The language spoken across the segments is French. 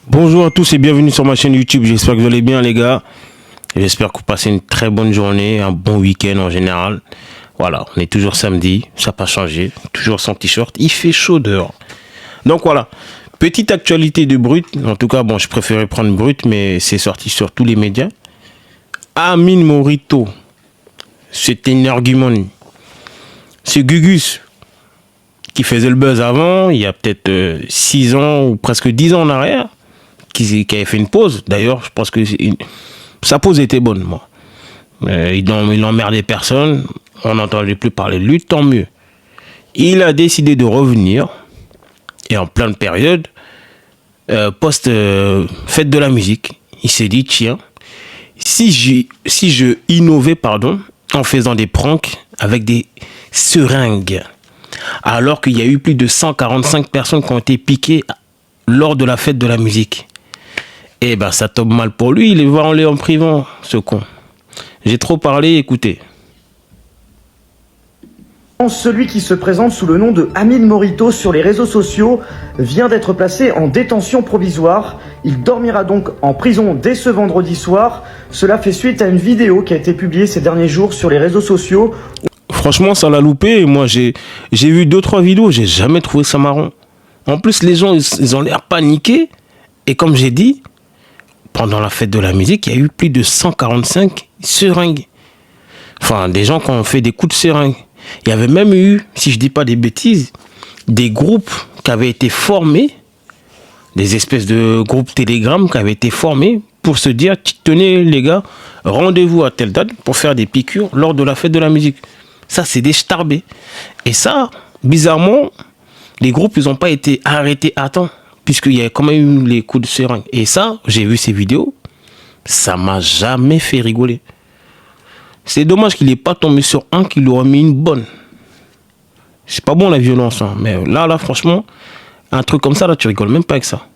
Bonjour à tous et bienvenue sur ma chaîne YouTube, j'espère que vous allez bien les gars. J'espère que vous passez une très bonne journée, un bon week-end en général. Voilà, on est toujours samedi, ça n'a pas changé, toujours sans t-shirt, il fait chaud dehors. Donc voilà, petite actualité de Brut, en tout cas bon je préférais prendre Brut mais c'est sorti sur tous les médias. Amine Morito, c'était un argument. C'est Gugus qui faisait le buzz avant, il y a peut-être 6 ans ou presque 10 ans en arrière. Qui avait fait une pause. D'ailleurs, je pense que sa pause était bonne, moi. Il n'emmerdait personne. On n'entendait plus parler de lui, tant mieux. Il a décidé de revenir. Et en pleine période, post-fête de la musique, il s'est dit, tiens, si je innovais, en faisant des pranks avec des seringues, alors qu'il y a eu plus de 145 personnes qui ont été piquées lors de la fête de la musique. Eh ben, ça tombe mal pour lui, il va en aller en privant, ce con. J'ai trop parlé, écoutez. Celui qui se présente sous le nom de Amine Morito sur les réseaux sociaux vient d'être placé en détention provisoire. Il dormira donc en prison dès ce vendredi soir. Cela fait suite à une vidéo qui a été publiée ces derniers jours sur les réseaux sociaux. Franchement, ça l'a loupé. Moi, j'ai vu 2-3 vidéos, j'ai jamais trouvé ça marrant. En plus, les gens, ils ont l'air paniqués. Et comme j'ai dit, pendant la fête de la musique, il y a eu plus de 145 seringues. Enfin, des gens qui ont fait des coups de seringue. Il y avait même eu, si je dis pas des bêtises, des groupes qui avaient été formés, des espèces de groupes Telegram qui avaient été formés pour se dire, tenez les gars, rendez-vous à telle date pour faire des piqûres lors de la fête de la musique. Ça, c'est des starbés. Et ça, bizarrement, les groupes, ils n'ont pas été arrêtés à temps. Puisqu'il y a quand même eu les coups de seringue. Et ça, j'ai vu ces vidéos, ça m'a jamais fait rigoler. C'est dommage qu'il n'ait pas tombé sur un qui lui aurait mis une bonne. C'est pas bon la violence, hein. Mais là, franchement, un truc comme ça, là, tu rigoles même pas avec ça.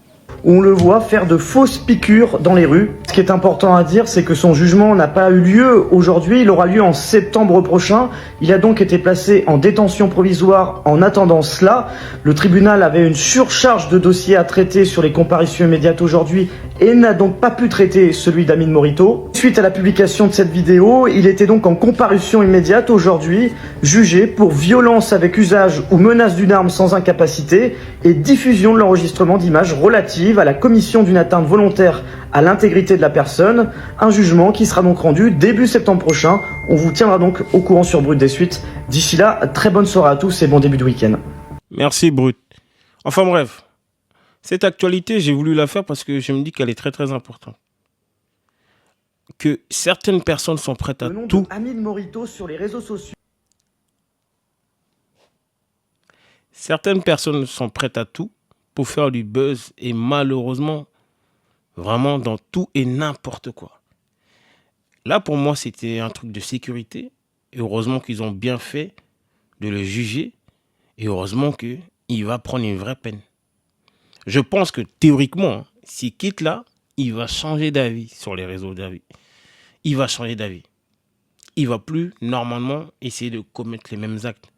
On le voit faire de fausses piqûres dans les rues. Ce qui est important à dire, c'est que son jugement n'a pas eu lieu aujourd'hui, il aura lieu en septembre prochain. Il a donc été placé en détention provisoire en attendant cela. Le tribunal avait une surcharge de dossiers à traiter sur les comparutions immédiates aujourd'hui et n'a donc pas pu traiter celui d'Amine Morito. Suite à la publication de cette vidéo, il était donc en comparution immédiate aujourd'hui, jugé pour violence avec usage ou menace d'une arme sans incapacité et diffusion de l'enregistrement d'images relatives à la commission d'une atteinte volontaire à l'intégrité de la personne, un jugement qui sera donc rendu début septembre prochain. On vous tiendra donc au courant sur Brut des suites. D'ici là, très bonne soirée à tous et bon début de week-end. Merci Brut. Enfin bref, cette actualité, j'ai voulu la faire parce que je me dis qu'elle est très très importante. Que certaines personnes sont prêtes à tout. Amine Morito sur les réseaux sociaux. Certaines personnes sont prêtes à tout pour faire du buzz et malheureusement, vraiment dans tout et n'importe quoi. Là, pour moi, c'était un truc de sécurité. Et heureusement qu'ils ont bien fait de le juger. Et heureusement qu'il va prendre une vraie peine. Je pense que théoriquement, s'il quitte là, il va changer d'avis sur les réseaux d'avis. Il va changer d'avis. Il va plus, normalement, essayer de commettre les mêmes actes.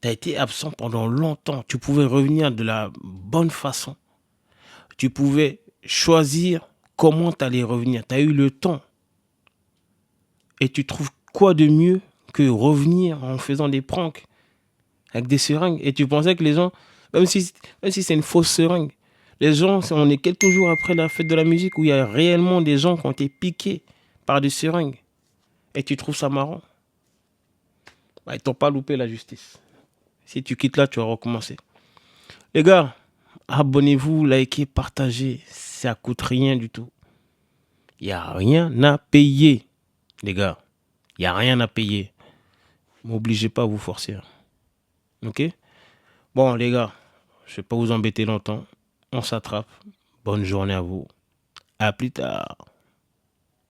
Tu as été absent pendant longtemps. Tu pouvais revenir de la bonne façon. Tu pouvais choisir comment tu allais revenir. Tu as eu le temps. Et tu trouves quoi de mieux que revenir en faisant des pranks avec des seringues. Et tu pensais que les gens, même si c'est une fausse seringue, les gens, on est quelques jours après la fête de la musique où il y a réellement des gens qui ont été piqués par des seringues. Et tu trouves ça marrant. Bah, ils t'ont pas loupé la justice. Si tu quittes là, tu vas recommencer. Les gars, abonnez-vous, likez, partagez. Ça coûte rien du tout. Il n'y a rien à payer. Les gars, il n'y a rien à payer. M'obligez pas à vous forcer. Ok? Bon, les gars, je ne vais pas vous embêter longtemps. On s'attrape. Bonne journée à vous. À plus tard.